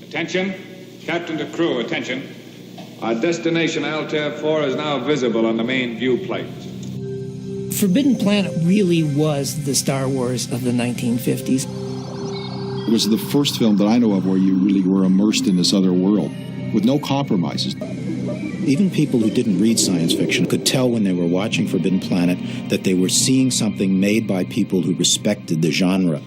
Attention, captain to crew, attention. Our destination, Altair 4, is now visible on the main view plate. Forbidden Planet really was the Star Wars of the 1950s. It was the first film that I know of where you really were immersed in this other world with no compromises. Even people who didn't read science fiction could tell when they were watching Forbidden Planet that they were seeing something made by people who respected the genre.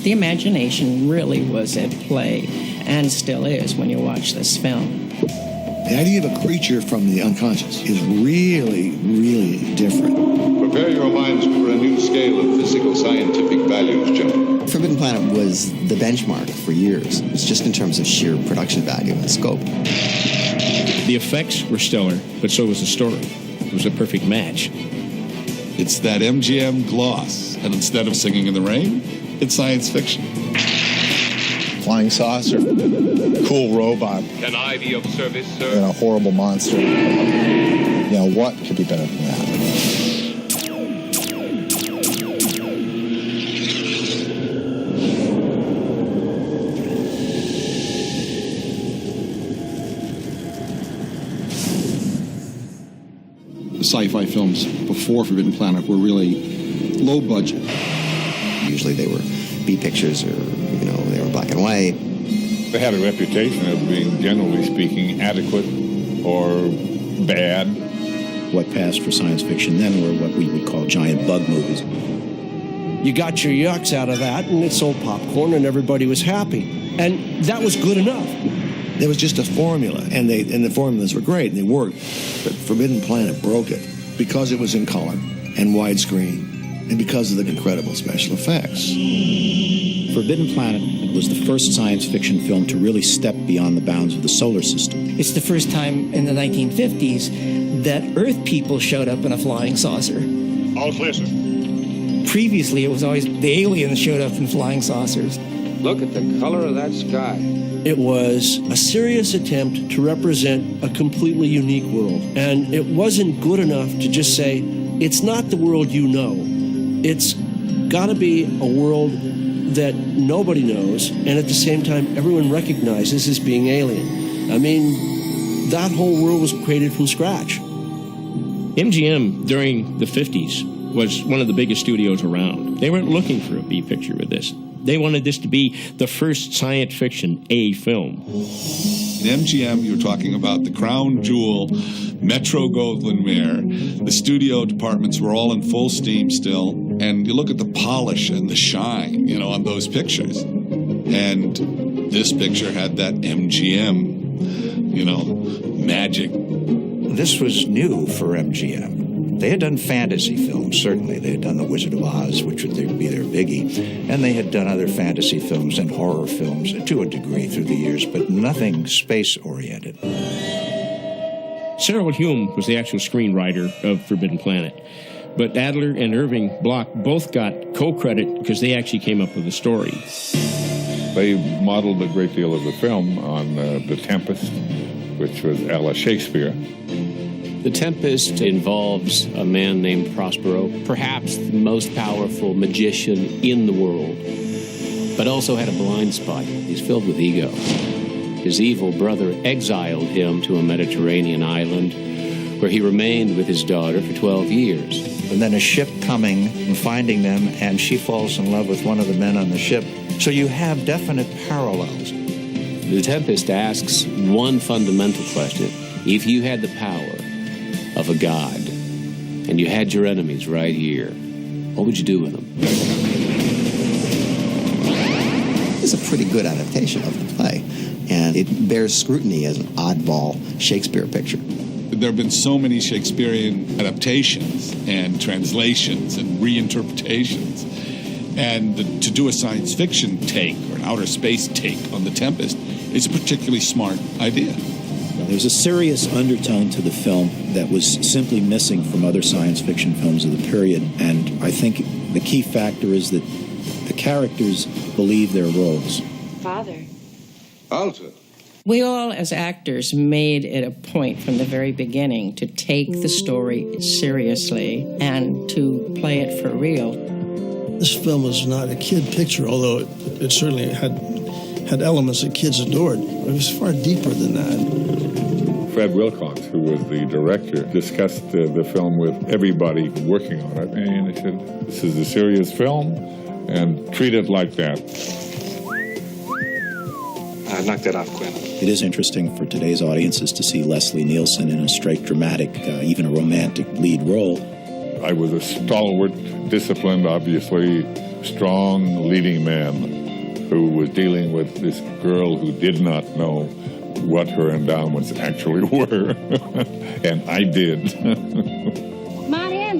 The imagination really was at play, and still is when you watch this film. The idea of a creature from the unconscious is really, really different. Prepare your minds for a new scale of physical scientific values, gentlemen. Forbidden Planet was the benchmark for years. It's just in terms of sheer production value and scope. The effects were stellar, but so was the story. It was a perfect match. It's that MGM gloss, and instead of Singing in the Rain, it's science fiction. Flying saucer, cool robot. Can I be of service, sir? And a horrible monster. You know, what could be better than that? The sci-fi films before Forbidden Planet were really low budget. Usually they were B pictures or, they were black and white. They had a reputation of being, generally speaking, adequate or bad. What passed for science fiction then were what we would call giant bug movies. You got your yucks out of that, and it sold popcorn, and everybody was happy. And that was good enough. There was just a formula, and the formulas were great, and they worked. But Forbidden Planet broke it because it was in color and widescreen, and because of the incredible special effects. Forbidden Planet was the first science fiction film to really step beyond the bounds of the solar system. It's the first time in the 1950s that Earth people showed up in a flying saucer. All clear, sir. Previously, it was always the aliens showed up in flying saucers. Look at the color of that sky. It was a serious attempt to represent a completely unique world. And it wasn't good enough to just say, it's not the world you know. It's got to be a world that nobody knows, and at the same time, everyone recognizes as being alien. I mean, that whole world was created from scratch. MGM, during the 50s, was one of the biggest studios around. They weren't looking for a B picture with this. They wanted this to be the first science fiction A film. In MGM, you're talking about the crown jewel, Metro-Goldwyn-Mayer. The studio departments were all in full steam still. And you look at the polish and the shine, on those pictures. And this picture had that MGM, magic. This was new for MGM. They had done fantasy films, certainly. They had done The Wizard of Oz, which would be their biggie. And they had done other fantasy films and horror films to a degree through the years, but nothing space-oriented. Cyril Hume was the actual screenwriter of Forbidden Planet. But Adler and Irving Bloch both got co-credit because they actually came up with the story. They modeled a great deal of the film on The Tempest, which was a la Shakespeare. The Tempest involves a man named Prospero, perhaps the most powerful magician in the world, but also had a blind spot. He's filled with ego. His evil brother exiled him to a Mediterranean island where he remained with his daughter for 12 years. And then a ship coming and finding them, and she falls in love with one of the men on the ship. So you have definite parallels. The Tempest asks one fundamental question. If you had the power of a god, and you had your enemies right here, what would you do with them? It's a pretty good adaptation of the play, and it bears scrutiny as an oddball Shakespeare picture. There have been so many Shakespearean adaptations and translations and reinterpretations. And to do a science fiction take or an outer space take on The Tempest is a particularly smart idea. There's a serious undertone to the film that was simply missing from other science fiction films of the period. And I think the key factor is that the characters believe their roles. Father. Alta. We all, as actors, made it a point from the very beginning to take the story seriously and to play it for real. This film was not a kid picture, although it certainly had elements that kids adored. It was far deeper than that. Fred Wilcox, who was the director, discussed the film with everybody working on it, and he said, this is a serious film, and treat it like that. Knock that off, Quinn. It is interesting for today's audiences to see Leslie Nielsen in a straight dramatic, even a romantic lead role. I was a stalwart, disciplined, obviously strong leading man who was dealing with this girl who did not know what her endowments actually were. And I did. Come on in.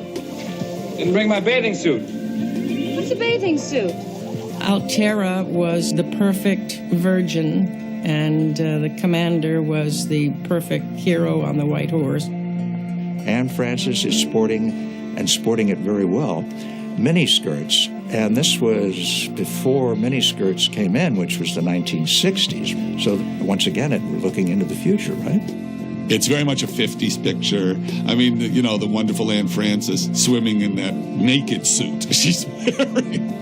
Didn't bring my bathing suit. What's a bathing suit? Altera was the perfect virgin, and the commander was the perfect hero on the white horse. Anne Francis is sporting it very well, miniskirts. And this was before miniskirts came in, which was the 1960s. So once again, we're looking into the future, right? It's very much a 50s picture. I mean, you know, the wonderful Anne Francis swimming in that naked suit she's wearing.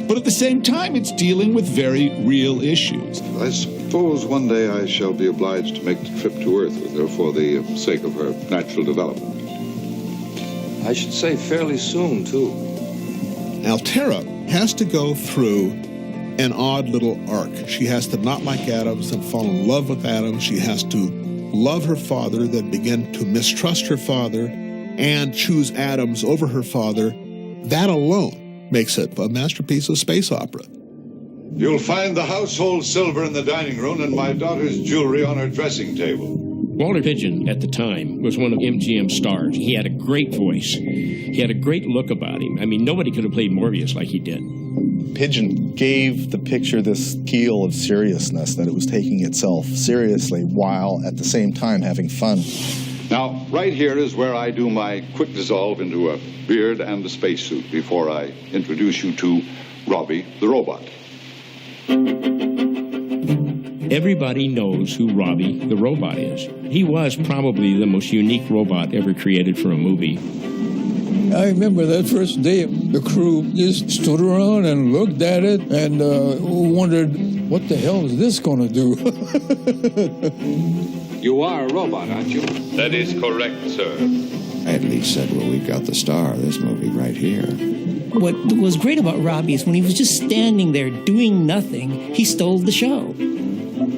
But at the same time, it's dealing with very real issues. I suppose one day I shall be obliged to make the trip to Earth with her for the sake of her natural development. I should say fairly soon, too. Altera has to go through an odd little arc. She has to not like Adams and fall in love with Adams. She has to love her father, then begin to mistrust her father and choose Adams over her father. That alone makes it a masterpiece of space opera. You'll find the household silver in the dining room and my daughter's jewelry on her dressing table. Walter Pidgeon, at the time, was one of MGM's stars. He had a great voice. He had a great look about him. I mean, nobody could have played Morbius like he did. Pidgeon gave the picture this keel of seriousness, that it was taking itself seriously while at the same time having fun. Now, right here is where I do my quick dissolve into a beard and a spacesuit before I introduce you to Robbie the robot. Everybody knows who Robbie the robot is. He was probably the most unique robot ever created for a movie. I remember that first day, the crew just stood around and looked at it and wondered, what the hell is this going to do? You are a robot, aren't you? That is correct, sir. I at least said, well, we've got the star of this movie right here. What was great about Robbie is when he was just standing there doing nothing, he stole the show.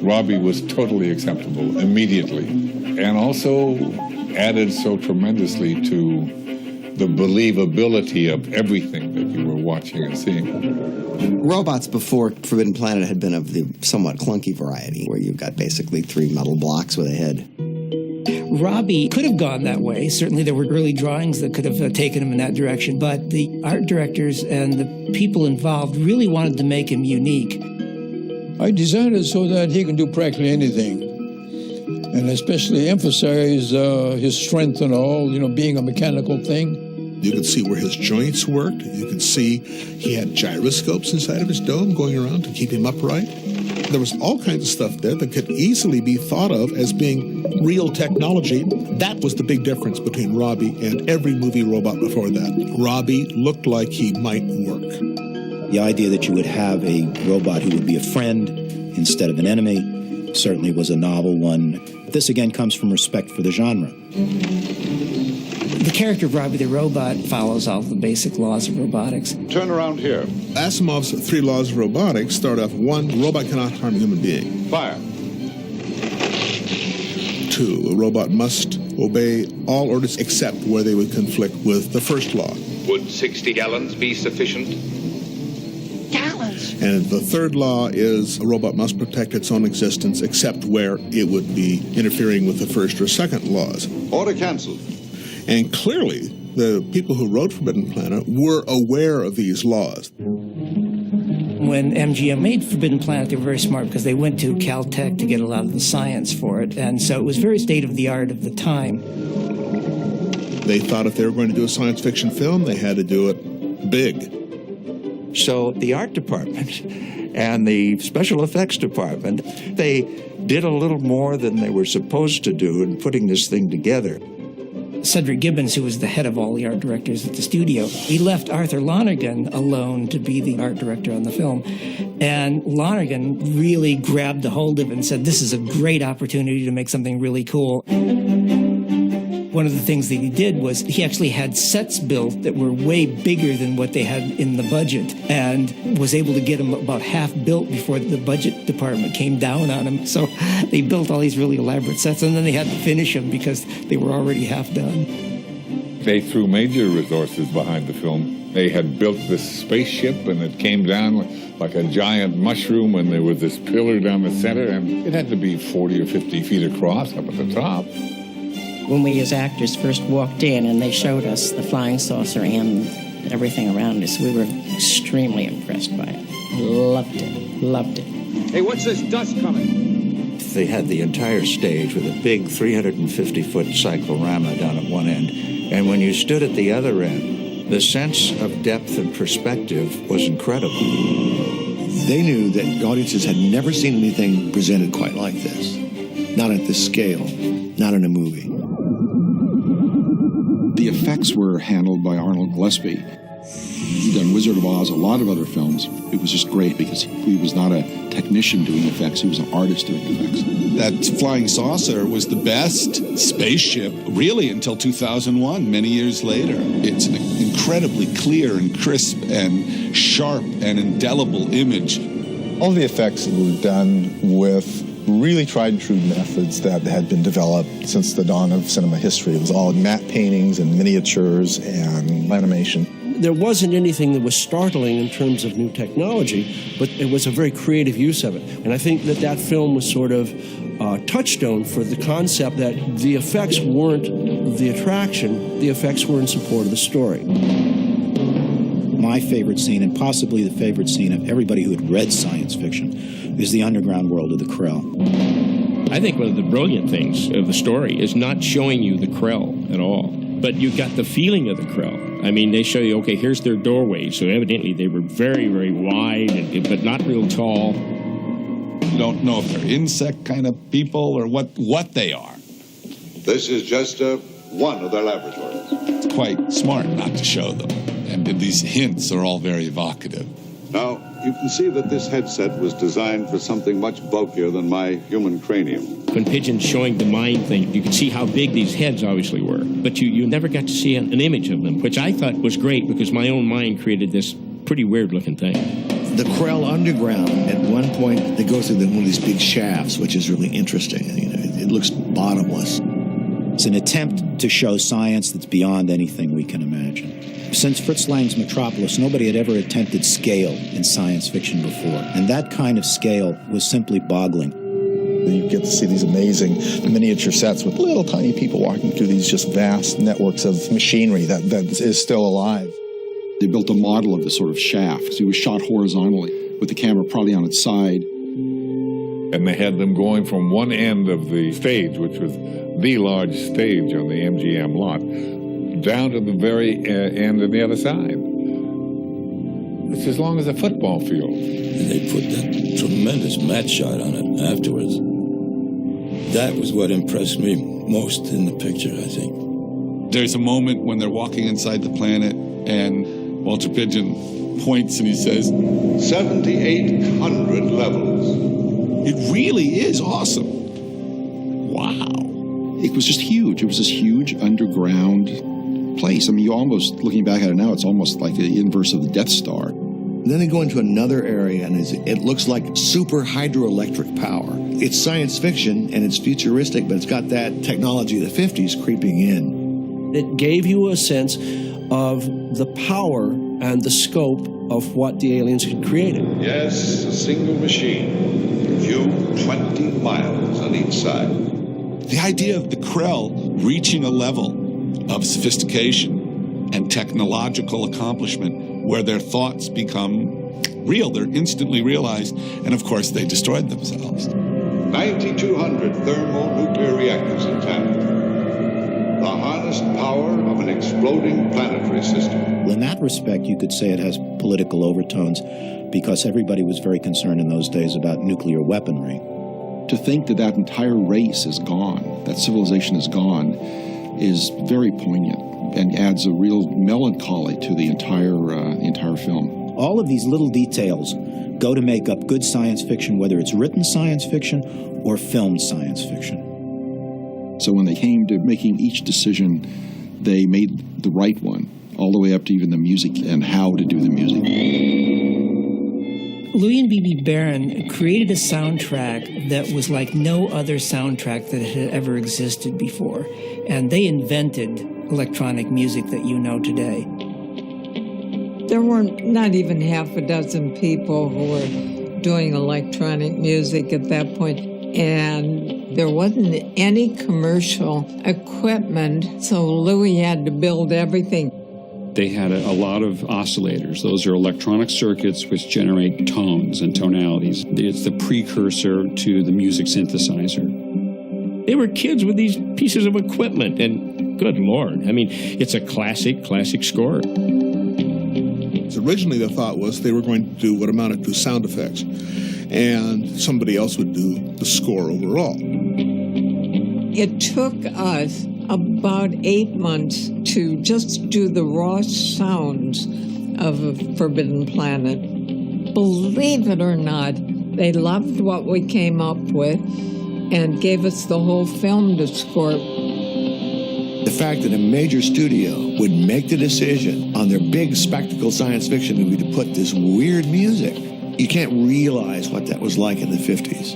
Robbie was totally acceptable immediately, and also added so tremendously to the believability of everything that you were watching and seeing. Robots before Forbidden Planet had been of the somewhat clunky variety, where you've got basically 3 metal blocks with a head. Robbie could have gone that way. Certainly there were early drawings that could have taken him in that direction, but the art directors and the people involved really wanted to make him unique. I designed it so that he can do practically anything, and especially emphasize his strength and all, you know, being a mechanical thing. You could see where his joints worked. You could see he had gyroscopes inside of his dome going around to keep him upright. There was all kinds of stuff there that could easily be thought of as being real technology. That was the big difference between Robbie and every movie robot before that. Robbie looked like he might work. The idea that you would have a robot who would be a friend instead of an enemy certainly was a novel one. This again comes from respect for the genre. The character of Robbie the robot follows all the basic laws of robotics. Turn around here. Asimov's 3 laws of robotics start off: 1, a robot cannot harm a human being. Fire. 2, a robot must obey all orders except where they would conflict with the first law. Would 60 gallons be sufficient? gallons. And the third law is a robot must protect its own existence except where it would be interfering with the first or second laws. Order canceled. And clearly, the people who wrote Forbidden Planet were aware of these laws. When MGM made Forbidden Planet, they were very smart because they went to Caltech to get a lot of the science for it. And so it was very state-of-the-art of the time. They thought if they were going to do a science fiction film, they had to do it big. So the art department and the special effects department, they did a little more than they were supposed to do in putting this thing together. Cedric Gibbons, who was the head of all the art directors at the studio, he left Arthur Lonergan alone to be the art director on the film. And Lonergan really grabbed a hold of it and said, this is a great opportunity to make something really cool. One of the things that he did was he actually had sets built that were way bigger than what they had in the budget and was able to get them about half built before the budget department came down on him. So they built all these really elaborate sets and then they had to finish them because they were already half done. They threw major resources behind the film. They had built this spaceship and it came down like a giant mushroom and there was this pillar down the center and it had to be 40 or 50 feet across up at the top. When we as actors first walked in and they showed us the flying saucer and everything around us, we were extremely impressed by it. Loved it. Loved it. Hey, what's this dust coming? They had the entire stage with a big 350-foot cyclorama down at one end. And when you stood at the other end, the sense of depth and perspective was incredible. They knew that audiences had never seen anything presented quite like this. Not at this scale. Not in a movie. The effects were handled by Arnold Gillespie. He'd done Wizard of Oz, a lot of other films. It was just great because he was not a technician doing effects, he was an artist doing effects. That flying saucer was the best spaceship, really, until 2001, many years later. It's an incredibly clear and crisp and sharp and indelible image. All the effects were done with really tried and true methods that had been developed since the dawn of cinema history. It was all matte paintings and miniatures and animation. There wasn't anything that was startling in terms of new technology, but it was a very creative use of it. And I think that that film was sort of a touchstone for the concept that the effects weren't the attraction, the effects were in support of the story. My favorite scene, and possibly the favorite scene of everybody who had read science fiction, is the underground world of the Krell. I think one of the brilliant things of the story is not showing you the Krell at all, but you got the feeling of the Krell. I mean, they show you, okay, here's their doorway, so evidently they were very, very wide, but not real tall. You don't know if they're insect kind of people or what they are. This is just one of their laboratories. It's quite smart not to show them, and these hints are all very evocative. Now, you can see that this headset was designed for something much bulkier than my human cranium. When Pigeon's showing the mind thing, you could see how big these heads obviously were, but you never got to see an image of them, which I thought was great because my own mind created this pretty weird-looking thing. The Krell underground, at one point, they go through one of these big shafts, which is really interesting. You know, it looks bottomless. It's an attempt to show science that's beyond anything we can imagine. Since Fritz Lang's Metropolis, nobody had ever attempted scale in science fiction before, and that kind of scale was simply boggling. You get to see these amazing miniature sets with little tiny people walking through these just vast networks of machinery that is still alive. They built a model of the sort of shaft. So it was shot horizontally with the camera probably on its side. And they had them going from one end of the stage, which was the large stage on the MGM lot, down to the very end on the other side. It's as long as a football field. And they put that tremendous matte shot on it afterwards. That was what impressed me most in the picture, I think. There's a moment when they're walking inside the planet, and Walter Pidgeon points and he says, 7,800 levels. It really is awesome. Wow. It was just huge. It was this huge underground place. I mean, you almost, looking back at it now, it's almost like the inverse of the Death Star. And then they go into another area, and it looks like super hydroelectric power. It's science fiction, and it's futuristic, but it's got that technology of the 50s creeping in. It gave you a sense of the power and the scope of what the aliens had created. Yes, a single machine. View 20 miles on each side. The idea of the Krell reaching a level of sophistication and technological accomplishment where their thoughts become real, they're instantly realized, and of course they destroyed themselves. 9,200 thermonuclear reactors intact. The harnessed power of an exploding planetary system. In that respect, you could say it has political overtones because everybody was very concerned in those days about nuclear weaponry. To think that that entire race is gone, that civilization is gone, is very poignant and adds a real melancholy to the entire film. All of these little details go to make up good science fiction, whether it's written science fiction or filmed science fiction. So when they came to making each decision, they made the right one, all the way up to even the music and how to do the music. Louis and B.B. Barron created a soundtrack that was like no other soundtrack that had ever existed before. And they invented electronic music that you know today. There were not even half a dozen people who were doing electronic music at that point, and there wasn't any commercial equipment, so Louis had to build everything. They had a lot of oscillators. Those are electronic circuits which generate tones and tonalities. It's the precursor to the music synthesizer. They were kids with these pieces of equipment, and good Lord, I mean, it's a classic score. So originally the thought was they were going to do what amounted to sound effects, and somebody else would do the score overall. It took us about 8 months to just do the raw sounds of a Forbidden Planet. Believe it or not, they loved what we came up with and gave us the whole film to score. The fact that a major studio would make the decision on their big spectacle science fiction movie to put this weird music, you can't realize what that was like in the 50s.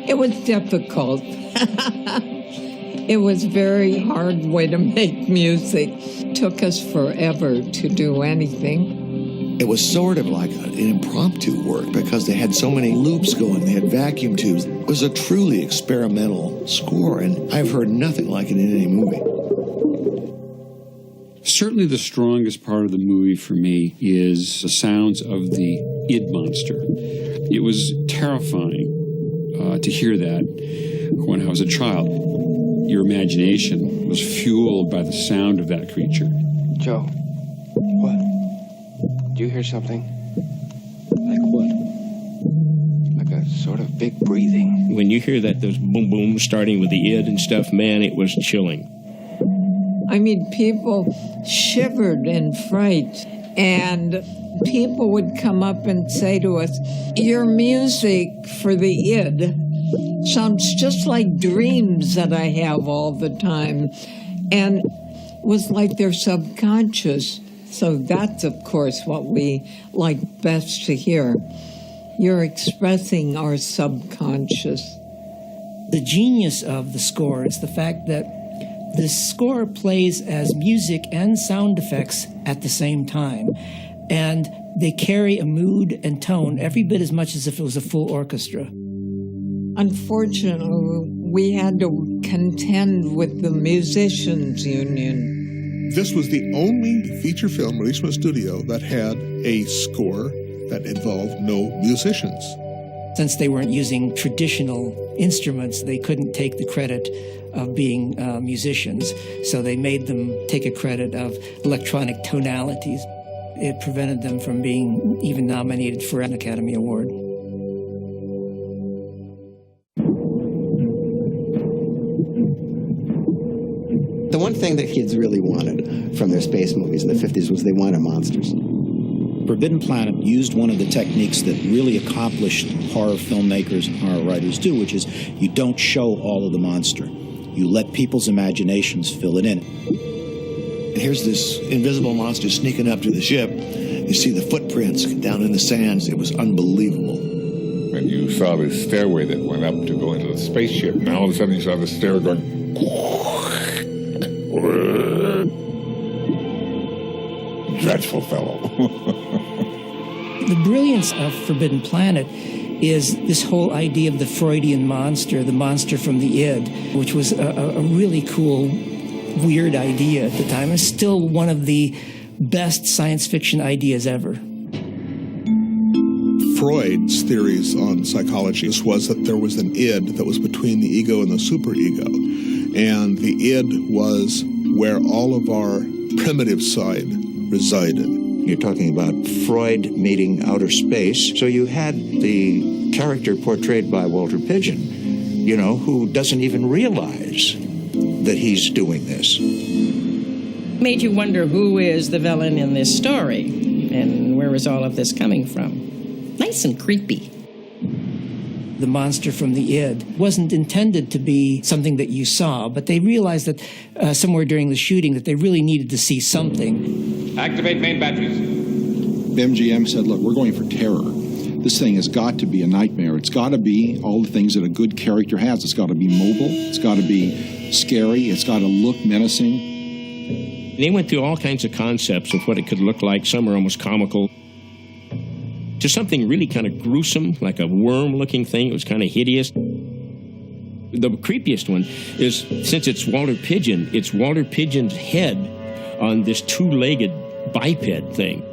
It was difficult. It was a very hard way to make music. It took us forever to do anything. It was sort of like an impromptu work because they had so many loops going. They had vacuum tubes. It was a truly experimental score, and I've heard nothing like it in any movie. Certainly the strongest part of the movie for me is the sounds of the id monster. It was terrifying to hear that when I was a child. Your imagination was fueled by the sound of that creature. Joe, what? Did you hear something? Like what? Like a sort of big breathing. When you hear that, those boom boom starting with the id and stuff, man, it was chilling. I mean, people shivered in fright, and people would come up and say to us, your music for the id sounds just like dreams that I have all the time, and was like they're subconscious. So that's, of course, what we like best to hear. You're expressing our subconscious. The genius of the score is the fact that the score plays as music and sound effects at the same time. And they carry a mood and tone every bit as much as if it was a full orchestra. Unfortunately, we had to contend with the musicians' union. This was the only feature film released from a studio that had a score that involved no musicians. Since they weren't using traditional instruments, they couldn't take the credit of being musicians, so they made them take a credit of electronic tonalities. It prevented them from being even nominated for an Academy Award. The one thing that kids really wanted from their space movies in the 50s was they wanted monsters. Forbidden Planet used one of the techniques that really accomplished horror filmmakers and horror writers do, which is you don't show all of the monster. You let people's imaginations fill it in. Here's this invisible monster sneaking up to the ship. You see the footprints down in the sands. It was unbelievable. And you saw this stairway that went up to go into the spaceship, and all of a sudden you saw the stair going... Dreadful fellow. The brilliance of Forbidden Planet is this whole idea of the Freudian monster, the monster from the id, which was a really cool, weird idea at the time. It's still one of the best science fiction ideas ever. Freud's theories on psychology was that there was an id that was between the ego and the superego. And the id was where all of our primitive side resided. You're talking about Freud meeting outer space. So you had the character portrayed by Walter Pidgeon, you know, who doesn't even realize that he's doing this. Made you wonder who is the villain in this story and where is all of this coming from. Nice and creepy. The monster from the id wasn't intended to be something that you saw, but they realized that somewhere during the shooting that they really needed to see something. Activate main batteries. MGM said, look, we're going for terror. This thing has got to be a nightmare. It's got to be all the things that a good character has. It's got to be mobile. It's got to be scary. It's got to look menacing. They went through all kinds of concepts of what it could look like. Some are almost comical, to something really kind of gruesome, like a worm-looking thing. It was kind of hideous. The creepiest one is, since it's Walter Pidgeon, it's Walter Pidgeon's head on this two-legged biped thing.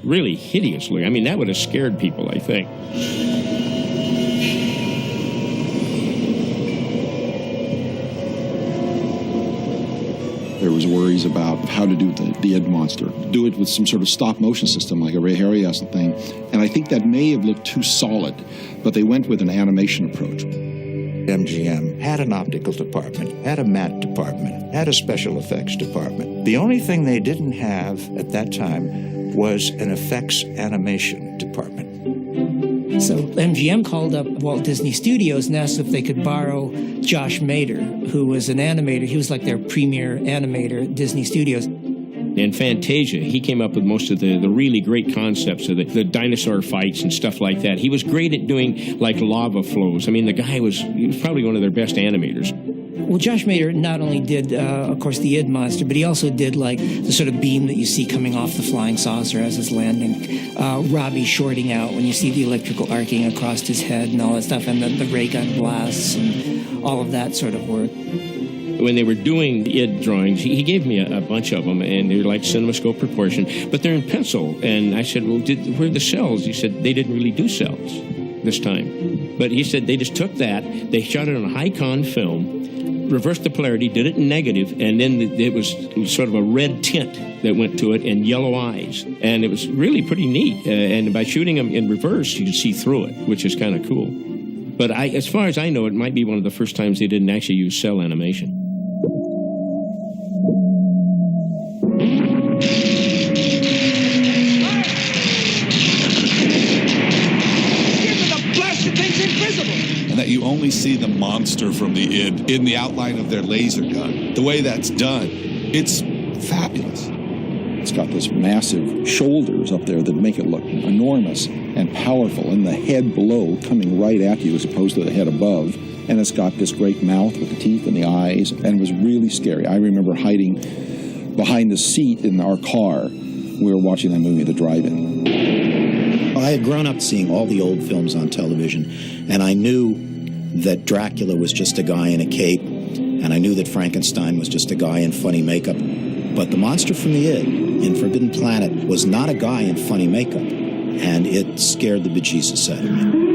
Really hideous looking. I mean, that would have scared people, I think. There was worries about how to do the id monster. Do it with some sort of stop-motion system, like a Ray Harryhausen thing. And I think that may have looked too solid, but they went with an animation approach. MGM had an optical department, had a matte department, had a special effects department. The only thing they didn't have at that time was an effects animation department. So MGM called up Walt Disney Studios and asked if they could borrow Josh Mader, who was an animator. He was like their premier animator at Disney Studios. In Fantasia, he came up with most of the really great concepts of the dinosaur fights and stuff like that. He was great at doing, like, lava flows. I mean, he was probably one of their best animators. Well, Josh Mader not only did, of course, the id monster, but he also did, like, the sort of beam that you see coming off the flying saucer as it's landing. Robbie shorting out when you see the electrical arcing across his head and all that stuff, and the ray gun blasts and all of that sort of work. When they were doing the id drawings, he gave me a bunch of them, and they're like CinemaScope proportion, but they're in pencil. And I said, well, where are the cells? He said, they didn't really do cells this time. But he said they just took that, they shot it on a high-con film, reversed the polarity, did it in negative, and then it was sort of a red tint that went to it and yellow eyes. And it was really pretty neat. And by shooting them in reverse, you could see through it, which is kind of cool. But as far as I know, it might be one of the first times they didn't actually use cell animation. That you only see the monster from the id in the outline of their laser gun. The way that's done, it's fabulous. It's got this massive shoulders up there that make it look enormous and powerful, and the head below coming right at you as opposed to the head above. And it's got this great mouth with the teeth and the eyes, and it was really scary. I remember hiding behind the seat in our car. We were watching that movie at the drive-in. I had grown up seeing all the old films on television, and I knew that Dracula was just a guy in a cape, and I knew that Frankenstein was just a guy in funny makeup. But the monster from the id in Forbidden Planet was not a guy in funny makeup, and it scared the bejesus out of me.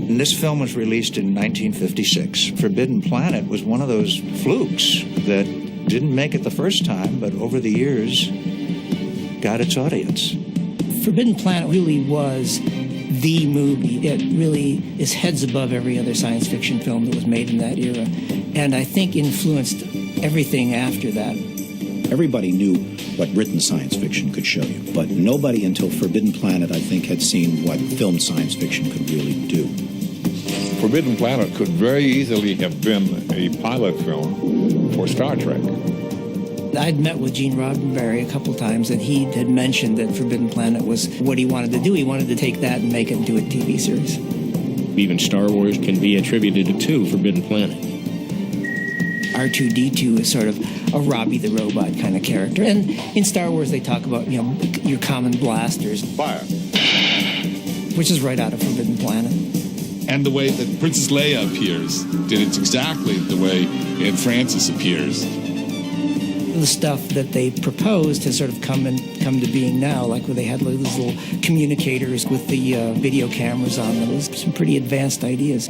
And this film was released in 1956. Forbidden Planet was one of those flukes that didn't make it the first time, but over the years got its audience. Forbidden Planet really was the movie. It really is heads above every other science fiction film that was made in that era, and I think influenced everything after that. Everybody knew what written science fiction could show you, but nobody until Forbidden Planet, I think, had seen what filmed science fiction could really do. Forbidden Planet could very easily have been a pilot film for Star Trek. I'd met with Gene Roddenberry a couple times, and he had mentioned that Forbidden Planet was what he wanted to do. He wanted to take that and make it into a TV series. Even Star Wars can be attributed to Forbidden Planet. R2-D2 is sort of a Robbie the Robot kind of character. And in Star Wars, they talk about, your common blasters. Fire. Which is right out of Forbidden Planet. And the way that Princess Leia appears, it's exactly the way Aunt Frances appears. The stuff that they proposed has sort of come to being now, like where they had those little communicators with the video cameras on them. There's some pretty advanced ideas.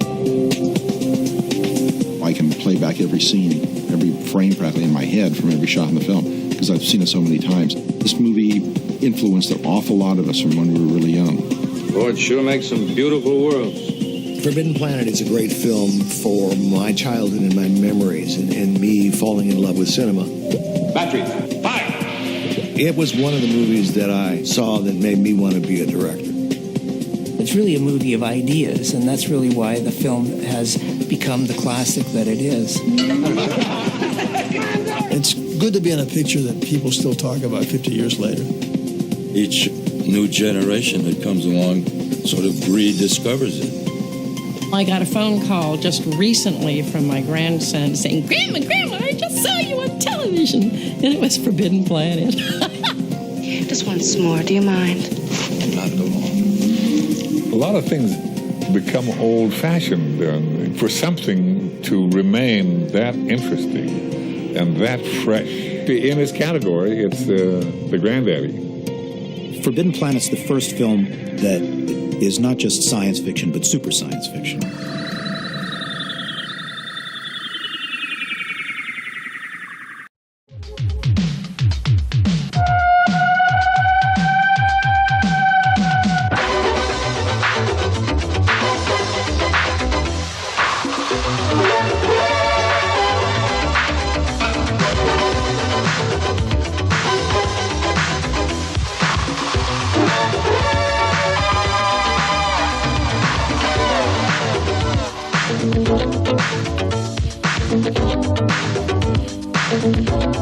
I can play back every scene, every frame practically in my head from every shot in the film, because I've seen it so many times. This movie influenced an awful lot of us from when we were really young. Lord sure makes some beautiful worlds. Forbidden Planet is a great film for my childhood and my memories and me falling in love with cinema. Battery, fire! It was one of the movies that I saw that made me want to be a director. It's really a movie of ideas, and that's really why the film has become the classic that it is. It's good to be in a picture that people still talk about 50 years later. Each new generation that comes along sort of rediscovers it. I got a phone call just recently from my grandson saying, Grandma, I just saw you on television. And it was Forbidden Planet. Just once more, do you mind? Not at all. A lot of things become old-fashioned for something to remain that interesting and that fresh. In its category, it's the granddaddy. Forbidden Planet's the first film that is not just science fiction, but super science fiction. Thank you.